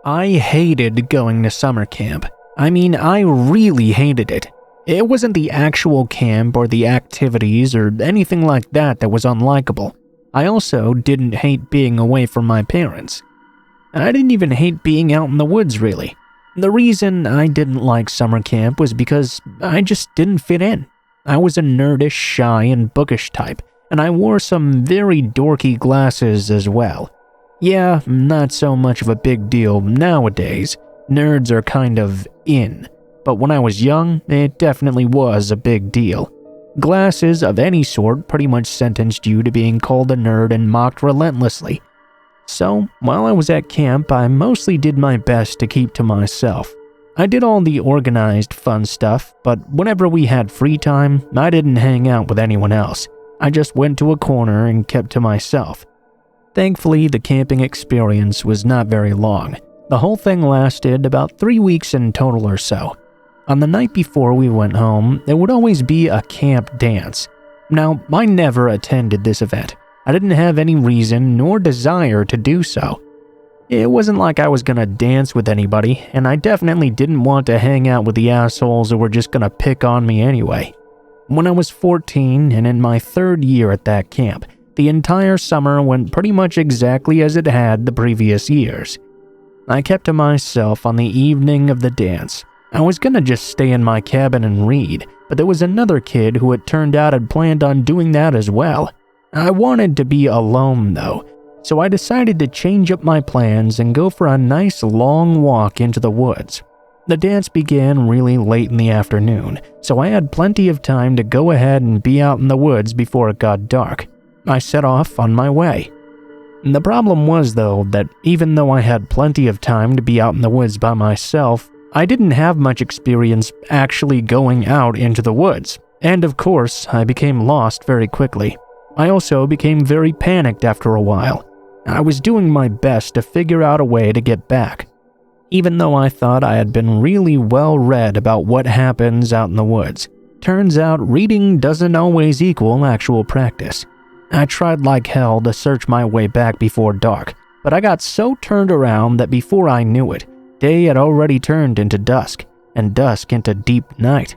I hated going to summer camp. I mean, I really hated it. It wasn't the actual camp or the activities or anything like that was unlikable. I also didn't hate being away from my parents. I didn't even hate being out in the woods, really. The reason I didn't like summer camp was because I just didn't fit in. I was a nerdish, shy, and bookish type, and I wore some very dorky glasses as well. Yeah, not so much of a big deal nowadays. Nerds are kind of in. But when I was young, it definitely was a big deal. Glasses of any sort pretty much sentenced you to being called a nerd and mocked relentlessly. So, while I was at camp, I mostly did my best to keep to myself. I did all the organized, fun stuff, but whenever we had free time, I didn't hang out with anyone else. I just went to a corner and kept to myself. Thankfully, the camping experience was not very long. The whole thing lasted about 3 weeks in total or so. On the night before we went home, there would always be a camp dance. Now, I never attended this event. I didn't have any reason nor desire to do so. It wasn't like I was gonna dance with anybody, and I definitely didn't want to hang out with the assholes who were just gonna pick on me anyway. When I was 14 and in my 3rd year at that camp, the entire summer went pretty much exactly as it had the previous years. I kept to myself on the evening of the dance. I was gonna just stay in my cabin and read, but there was another kid who it turned out had planned on doing that as well. I wanted to be alone though, so I decided to change up my plans and go for a nice long walk into the woods. The dance began really late in the afternoon, so I had plenty of time to go ahead and be out in the woods before it got dark. I set off on my way. The problem was, though, that even though I had plenty of time to be out in the woods by myself, I didn't have much experience actually going out into the woods, and of course, I became lost very quickly. I also became very panicked after a while. I was doing my best to figure out a way to get back. Even though I thought I had been really well read about what happens out in the woods, turns out reading doesn't always equal actual practice. I tried like hell to search my way back before dark, but I got so turned around that before I knew it, day had already turned into dusk, and dusk into deep night.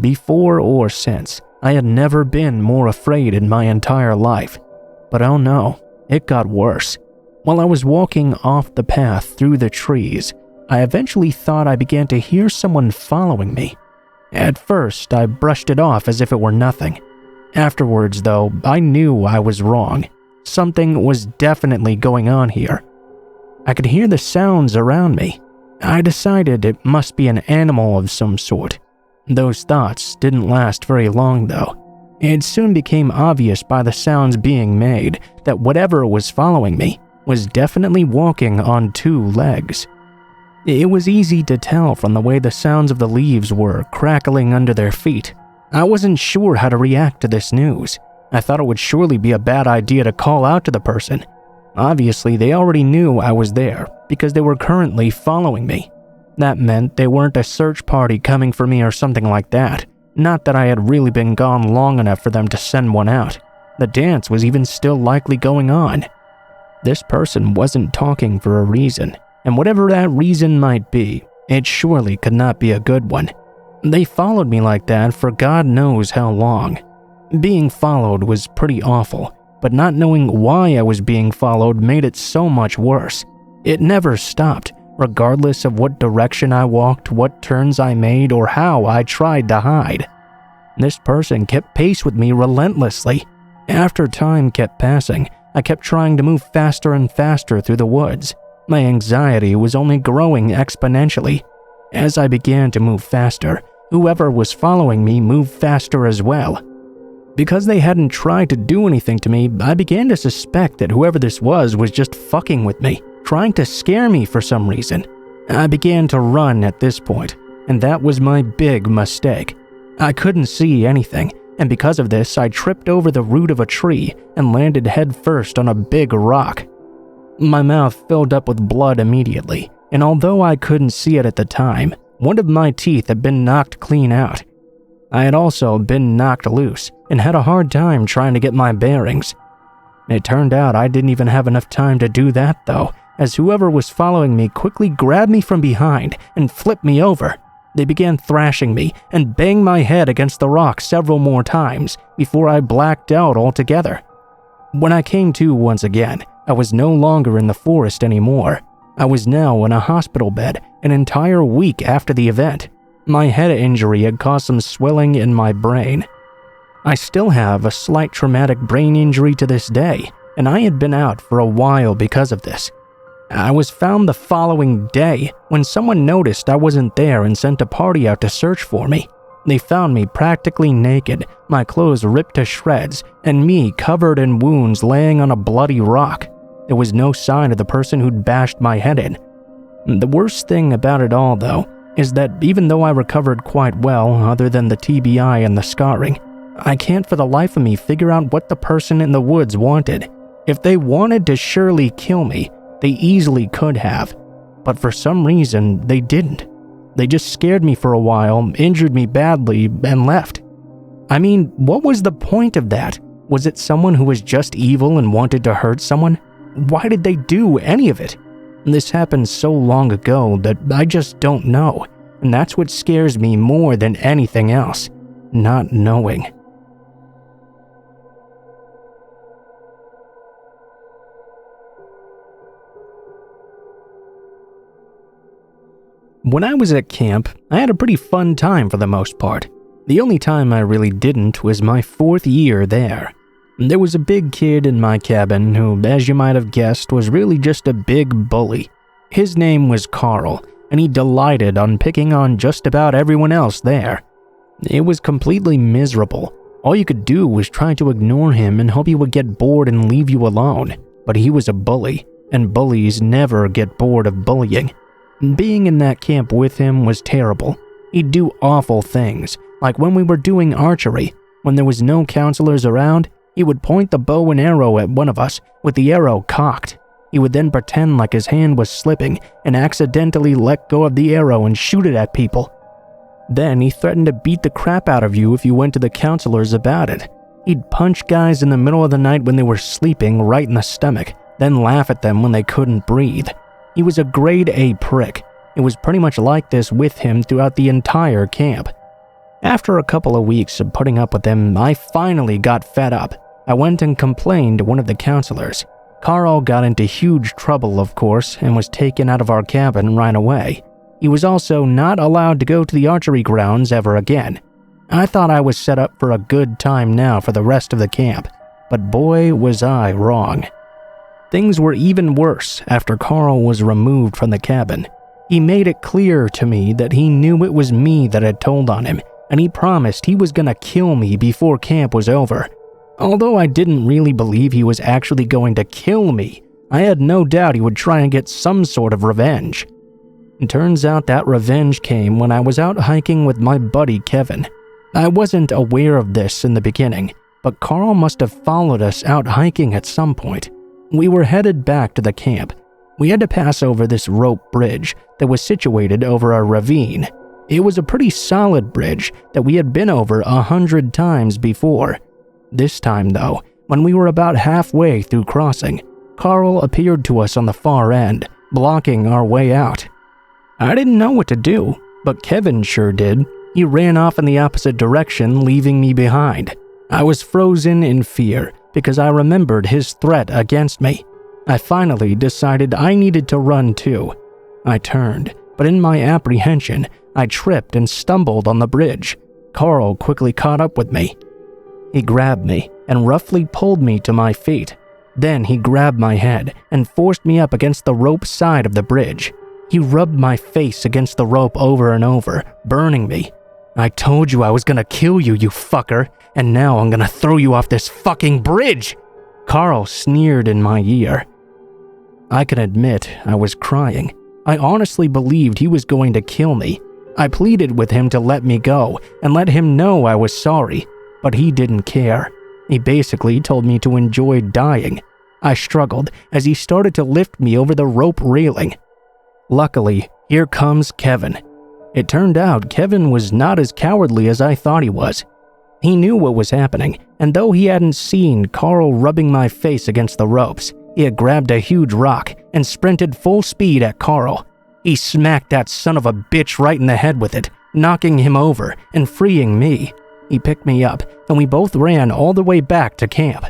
Before or since, I had never been more afraid in my entire life. But oh no, it got worse. While I was walking off the path through the trees, I eventually thought I began to hear someone following me. At first, I brushed it off as if it were nothing. Afterwards, though, I knew I was wrong. Something was definitely going on here. I could hear the sounds around me. I decided it must be an animal of some sort. Those thoughts didn't last very long, though. It soon became obvious by the sounds being made that whatever was following me was definitely walking on 2 legs. It was easy to tell from the way the sounds of the leaves were crackling under their feet. I wasn't sure how to react to this news. I thought it would surely be a bad idea to call out to the person. Obviously, they already knew I was there because they were currently following me. That meant they weren't a search party coming for me or something like that. Not that I had really been gone long enough for them to send one out. The dance was even still likely going on. This person wasn't talking for a reason, and whatever that reason might be, it surely could not be a good one. They followed me like that for God knows how long. Being followed was pretty awful, but not knowing why I was being followed made it so much worse. It never stopped, regardless of what direction I walked, what turns I made, or how I tried to hide. This person kept pace with me relentlessly. After time kept passing, I kept trying to move faster and faster through the woods. My anxiety was only growing exponentially. As I began to move faster, whoever was following me moved faster as well. Because they hadn't tried to do anything to me, I began to suspect that whoever this was just fucking with me, trying to scare me for some reason. I began to run at this point, and that was my big mistake. I couldn't see anything, and because of this, I tripped over the root of a tree and landed headfirst on a big rock. My mouth filled up with blood immediately, and although I couldn't see it at the time, one of my teeth had been knocked clean out. I had also been knocked loose and had a hard time trying to get my bearings. It turned out I didn't even have enough time to do that though, as whoever was following me quickly grabbed me from behind and flipped me over. They began thrashing me and banged my head against the rock several more times before I blacked out altogether. When I came to once again, I was no longer in the forest anymore. I was now in a hospital bed an entire week after the event. My head injury had caused some swelling in my brain. I still have a slight traumatic brain injury to this day, and I had been out for a while because of this. I was found the following day when someone noticed I wasn't there and sent a party out to search for me. They found me practically naked, my clothes ripped to shreds, and me covered in wounds laying on a bloody rock. There was no sign of the person who'd bashed my head in. The worst thing about it all, though, is that even though I recovered quite well, other than the TBI and the scarring, I can't for the life of me figure out what the person in the woods wanted. If they wanted to surely kill me, they easily could have, but for some reason, they didn't. They just scared me for a while, injured me badly, and left. I mean, what was the point of that? Was it someone who was just evil and wanted to hurt someone? Why did they do any of it? This happened so long ago that I just don't know, and that's what scares me more than anything else, not knowing. When I was at camp, I had a pretty fun time for the most part. The only time I really didn't was my 4th year there. There was a big kid in my cabin who, as you might have guessed, was really just a big bully. His name was Carl, and he delighted on picking on just about everyone else there. It was completely miserable. All you could do was try to ignore him and hope he would get bored and leave you alone. But he was a bully, and bullies never get bored of bullying. Being in that camp with him was terrible. He'd do awful things, like when we were doing archery. When there was no counselors around, he would point the bow and arrow at one of us with the arrow cocked. He would then pretend like his hand was slipping and accidentally let go of the arrow and shoot it at people. Then he threatened to beat the crap out of you if you went to the counselors about it. He'd punch guys in the middle of the night when they were sleeping right in the stomach, then laugh at them when they couldn't breathe. He was a grade A prick. It was pretty much like this with him throughout the entire camp. After a couple of weeks of putting up with him, I finally got fed up. I went and complained to one of the counselors. Carl got into huge trouble, of course, and was taken out of our cabin right away. He was also not allowed to go to the archery grounds ever again. I thought I was set up for a good time now for the rest of the camp, but boy was I wrong. Things were even worse after Carl was removed from the cabin. He made it clear to me that he knew it was me that had told on him, and he promised he was gonna kill me before camp was over. Although I didn't really believe he was actually going to kill me, I had no doubt he would try and get some sort of revenge. It turns out that revenge came when I was out hiking with my buddy Kevin. I wasn't aware of this in the beginning, but Carl must have followed us out hiking at some point. We were headed back to the camp. We had to pass over this rope bridge that was situated over a ravine. It was a pretty solid bridge that we had been over 100 times before. This time, though, when we were about halfway through crossing, Carl appeared to us on the far end, blocking our way out. I didn't know what to do, but Kevin sure did. He ran off in the opposite direction, leaving me behind. I was frozen in fear because I remembered his threat against me. I finally decided I needed to run too. I turned, but in my apprehension, I tripped and stumbled on the bridge. Carl quickly caught up with me. He grabbed me and roughly pulled me to my feet. Then he grabbed my head and forced me up against the rope side of the bridge. He rubbed my face against the rope over and over, burning me. "I told you I was gonna kill you, you fucker, and now I'm gonna throw you off this fucking bridge!" Carl sneered in my ear. I can admit I was crying. I honestly believed he was going to kill me. I pleaded with him to let me go and let him know I was sorry, but he didn't care. He basically told me to enjoy dying. I struggled as he started to lift me over the rope railing. Luckily, here comes Kevin. It turned out Kevin was not as cowardly as I thought he was. He knew what was happening, and though he hadn't seen Carl rubbing my face against the ropes, he had grabbed a huge rock and sprinted full speed at Carl. He smacked that son of a bitch right in the head with it, knocking him over and freeing me. He picked me up, and we both ran all the way back to camp.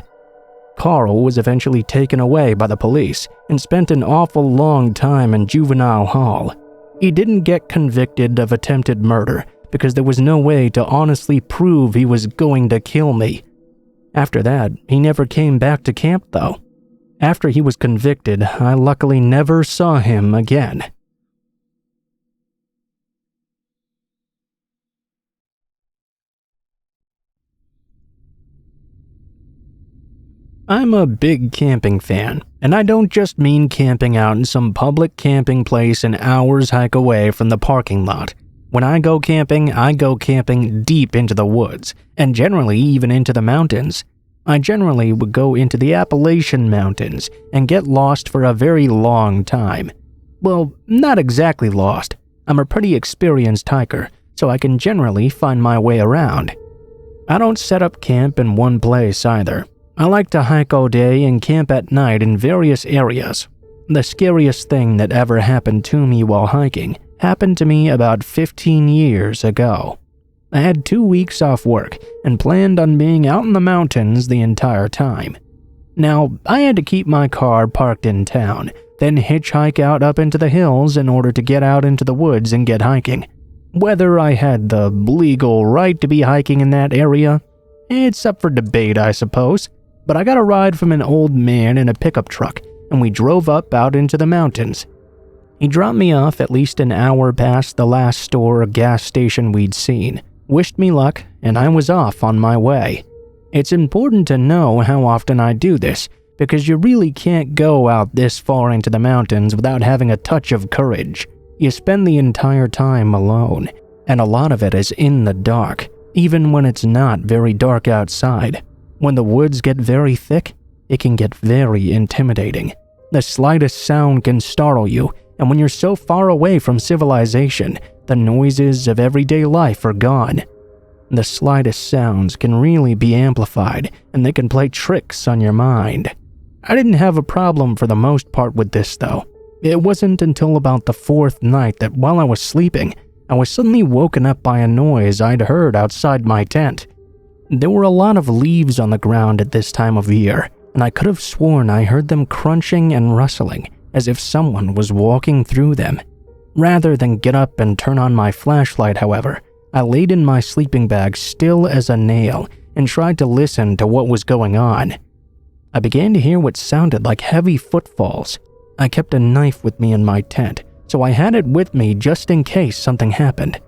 Carl was eventually taken away by the police and spent an awful long time in juvenile hall. He didn't get convicted of attempted murder because there was no way to honestly prove he was going to kill me. After that, he never came back to camp though. After he was convicted, I luckily never saw him again. I'm a big camping fan, and I don't just mean camping out in some public camping place an hour's hike away from the parking lot. When I go camping deep into the woods, and generally even into the mountains. I generally would go into the Appalachian Mountains and get lost for a very long time. Well, not exactly lost. I'm a pretty experienced hiker, so I can generally find my way around. I don't set up camp in one place either. I like to hike all day and camp at night in various areas. The scariest thing that ever happened to me while hiking happened to me about 15 years ago. I had 2 weeks off work and planned on being out in the mountains the entire time. Now, I had to keep my car parked in town, then hitchhike out up into the hills in order to get out into the woods and get hiking. Whether I had the legal right to be hiking in that area, it's up for debate, I suppose. But I got a ride from an old man in a pickup truck, and we drove up out into the mountains. He dropped me off at least an hour past the last store or gas station we'd seen, wished me luck, and I was off on my way. It's important to know how often I do this, because you really can't go out this far into the mountains without having a touch of courage. You spend the entire time alone, and a lot of it is in the dark, even when it's not very dark outside. When the woods get very thick, it can get very intimidating. The slightest sound can startle you, and when you're so far away from civilization, the noises of everyday life are gone. The slightest sounds can really be amplified, and they can play tricks on your mind. I didn't have a problem for the most part with this though. It wasn't until about the 4th night that while I was sleeping, I was suddenly woken up by a noise I'd heard outside my tent. There were a lot of leaves on the ground at this time of year, and I could have sworn I heard them crunching and rustling, as if someone was walking through them. Rather than get up and turn on my flashlight, however, I laid in my sleeping bag still as a nail and tried to listen to what was going on. I began to hear what sounded like heavy footfalls. I kept a knife with me in my tent, so I had it with me just in case something happened.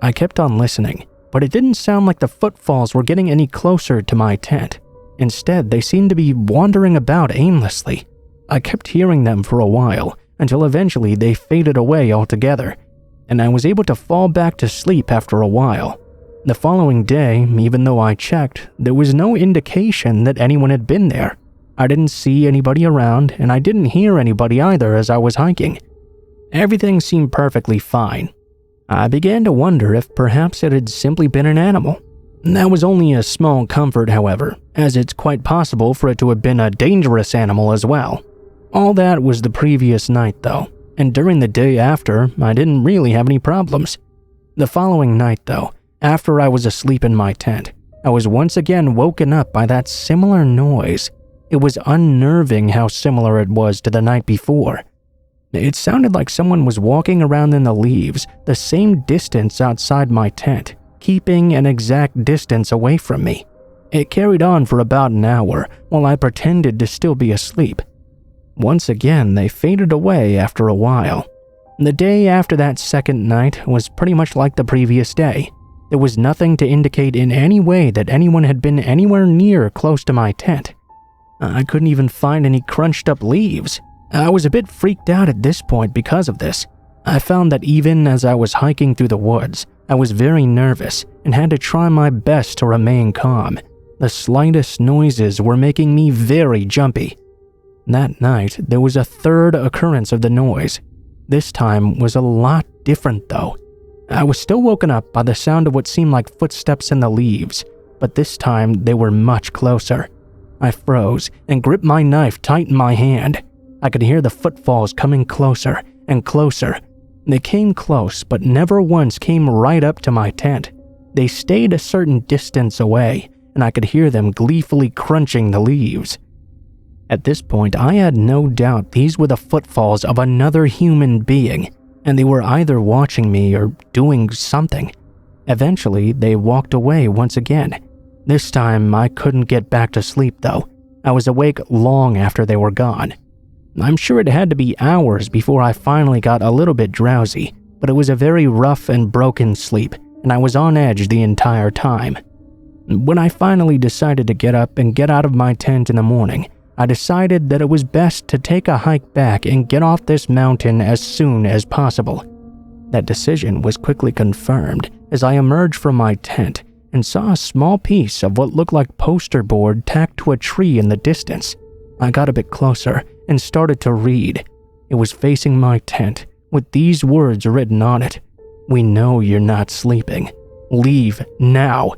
I kept on listening, but it didn't sound like the footfalls were getting any closer to my tent. Instead, they seemed to be wandering about aimlessly. I kept hearing them for a while, until eventually they faded away altogether, and I was able to fall back to sleep after a while. The following day, even though I checked, there was no indication that anyone had been there. I didn't see anybody around, and I didn't hear anybody either as I was hiking. Everything seemed perfectly fine. I began to wonder if perhaps it had simply been an animal. That was only a small comfort, however, as it's quite possible for it to have been a dangerous animal as well. All that was the previous night though, and during the day after, I didn't really have any problems. The following night though, after I was asleep in my tent, I was once again woken up by that similar noise. It was unnerving how similar it was to the night before. It sounded like someone was walking around in the leaves, the same distance outside my tent, keeping an exact distance away from me. It carried on for about an hour while I pretended to still be asleep. Once again, they faded away after a while. The day after that second night was pretty much like the previous day. There was nothing to indicate in any way that anyone had been anywhere near close to my tent. I couldn't even find any crunched up leaves. I was a bit freaked out at this point because of this. I found that even as I was hiking through the woods, I was very nervous and had to try my best to remain calm. The slightest noises were making me very jumpy. That night, there was a third occurrence of the noise. This time was a lot different though. I was still woken up by the sound of what seemed like footsteps in the leaves, but this time they were much closer. I froze and gripped my knife tight in my hand. I could hear the footfalls coming closer and closer. They came close, but never once came right up to my tent. They stayed a certain distance away, and I could hear them gleefully crunching the leaves. At this point, I had no doubt these were the footfalls of another human being, and they were either watching me or doing something. Eventually, they walked away once again. This time, I couldn't get back to sleep though. I was awake long after they were gone. I'm sure it had to be hours before I finally got a little bit drowsy, but it was a very rough and broken sleep, and I was on edge the entire time. When I finally decided to get up and get out of my tent in the morning, I decided that it was best to take a hike back and get off this mountain as soon as possible. That decision was quickly confirmed as I emerged from my tent and saw a small piece of what looked like poster board tacked to a tree in the distance. I got a bit closer and started to read. It was facing my tent with these words written on it: "We know you're not sleeping. Leave now."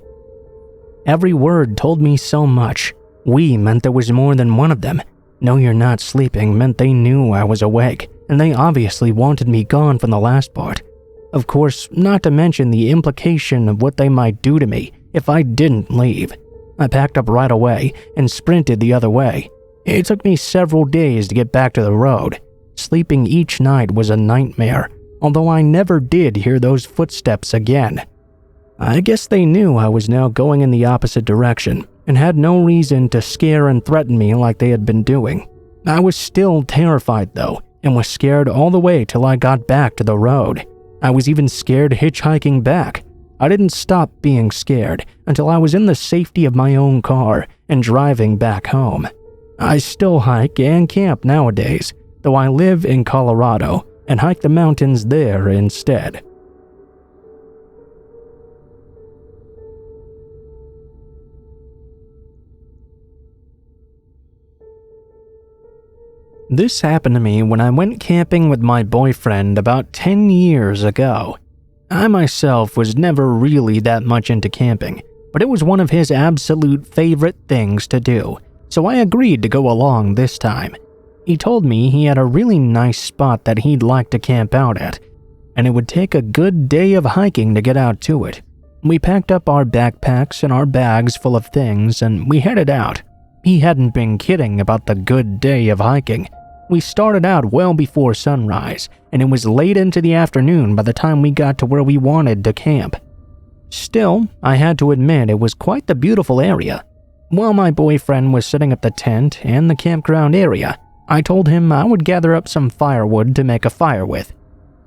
Every word told me so much. We meant there was more than one of them. "No, you're not sleeping" meant they knew I was awake, and they obviously wanted me gone from the last part. Of course, not to mention the implication of what they might do to me if I didn't leave. I packed up right away and sprinted the other way. It took me several days to get back to the road. Sleeping each night was a nightmare, although I never did hear those footsteps again. I guess they knew I was now going in the opposite direction and had no reason to scare and threaten me like they had been doing. I was still terrified though, and was scared all the way till I got back to the road. I was even scared hitchhiking back. I didn't stop being scared until I was in the safety of my own car and driving back home. I still hike and camp nowadays, though I live in Colorado and hike the mountains there instead. This happened to me when I went camping with my boyfriend about 10 years ago. I myself was never really that much into camping, but it was one of his absolute favorite things to do, so I agreed to go along this time. He told me he had a really nice spot that he'd like to camp out at, and it would take a good day of hiking to get out to it. We packed up our backpacks and our bags full of things, and we headed out. He hadn't been kidding about the good day of hiking. We started out well before sunrise, and it was late into the afternoon by the time we got to where we wanted to camp. Still, I had to admit it was quite the beautiful area. While my boyfriend was setting up the tent and the campground area, I told him I would gather up some firewood to make a fire with.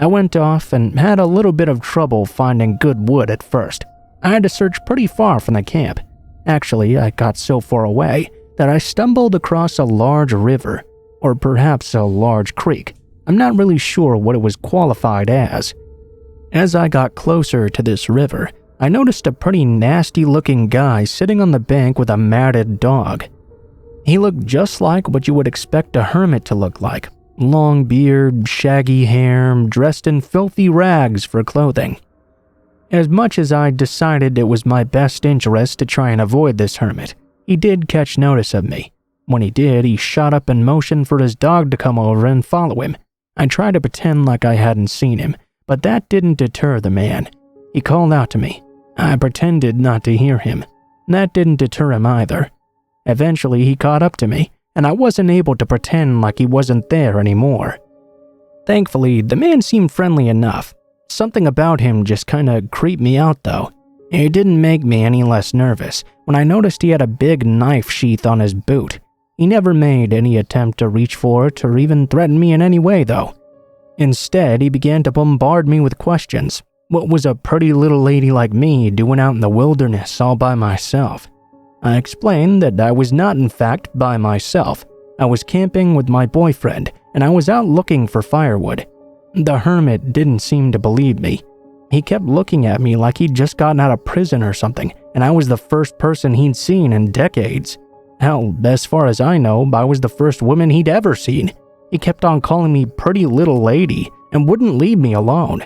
I went off and had a little bit of trouble finding good wood at first. I had to search pretty far from the camp. Actually, I got so far away that I stumbled across a large river, or perhaps a large creek. I'm not really sure what it was qualified as. As I got closer to this river, I noticed a pretty nasty-looking guy sitting on the bank with a matted dog. He looked just like what you would expect a hermit to look like. Long beard, shaggy hair, dressed in filthy rags for clothing. As much as I decided it was my best interest to try and avoid this hermit, he did catch notice of me. When he did, he shot up and motioned for his dog to come over and follow him. I tried to pretend like I hadn't seen him, but that didn't deter the man. He called out to me. I pretended not to hear him. That didn't deter him either. Eventually, he caught up to me, and I wasn't able to pretend like he wasn't there anymore. Thankfully, the man seemed friendly enough. Something about him just kinda creeped me out though. It didn't make me any less nervous when I noticed he had a big knife sheath on his boot. He never made any attempt to reach for it or even threaten me in any way though. Instead, he began to bombard me with questions. What was a pretty little lady like me doing out in the wilderness all by myself? I explained that I was not in fact by myself. I was camping with my boyfriend and I was out looking for firewood. The hermit didn't seem to believe me. He kept looking at me like he'd just gotten out of prison or something, and I was the first person he'd seen in decades. Hell, as far as I know, I was the first woman he'd ever seen. He kept on calling me pretty little lady and wouldn't leave me alone.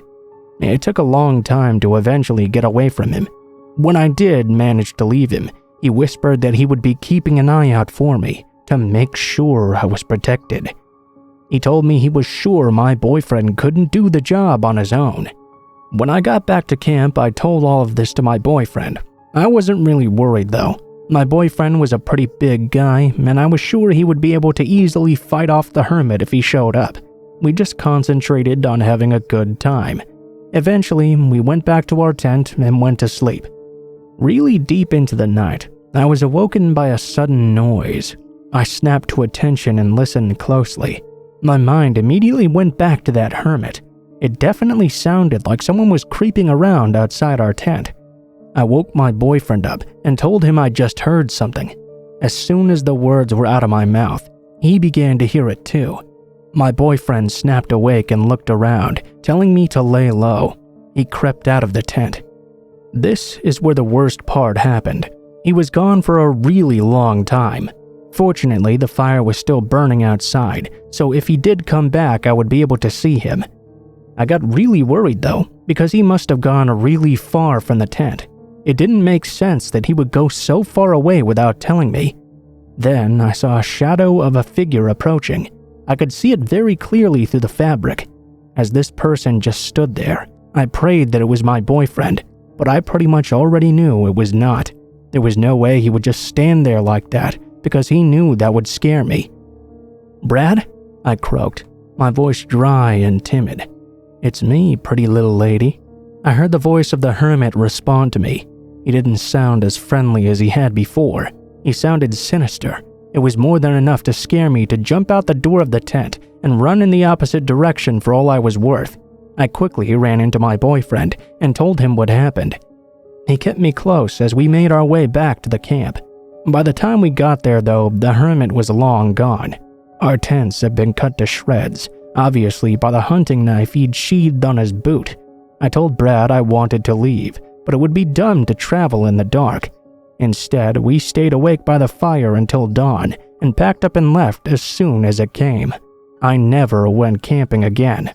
It took a long time to eventually get away from him. When I did manage to leave him, he whispered that he would be keeping an eye out for me to make sure I was protected. He told me he was sure my boyfriend couldn't do the job on his own. When I got back to camp, I told all of this to my boyfriend. I wasn't really worried though. My boyfriend was a pretty big guy, and I was sure he would be able to easily fight off the hermit if he showed up. We just concentrated on having a good time. Eventually, we went back to our tent and went to sleep. Really deep into the night, I was awoken by a sudden noise. I snapped to attention and listened closely. My mind immediately went back to that hermit. It definitely sounded like someone was creeping around outside our tent. I woke my boyfriend up and told him I just heard something. As soon as the words were out of my mouth, he began to hear it too. My boyfriend snapped awake and looked around, telling me to lay low. He crept out of the tent. This is where the worst part happened. He was gone for a really long time. Fortunately, the fire was still burning outside, so if he did come back, I would be able to see him. I got really worried though, because he must have gone really far from the tent. It didn't make sense that he would go so far away without telling me. Then I saw a shadow of a figure approaching. I could see it very clearly through the fabric. As this person just stood there, I prayed that it was my boyfriend, but I pretty much already knew it was not. There was no way he would just stand there like that, because he knew that would scare me. "Brad?" I croaked, my voice dry and timid. "It's me, pretty little lady." I heard the voice of the hermit respond to me. He didn't sound as friendly as he had before. He sounded sinister. It was more than enough to scare me to jump out the door of the tent and run in the opposite direction for all I was worth. I quickly ran into my boyfriend and told him what happened. He kept me close as we made our way back to the camp. By the time we got there though, the hermit was long gone. Our tents had been cut to shreds, obviously by the hunting knife he'd sheathed on his boot. I told Brad I wanted to leave, but it would be dumb to travel in the dark. Instead, we stayed awake by the fire until dawn and packed up and left as soon as it came. I never went camping again.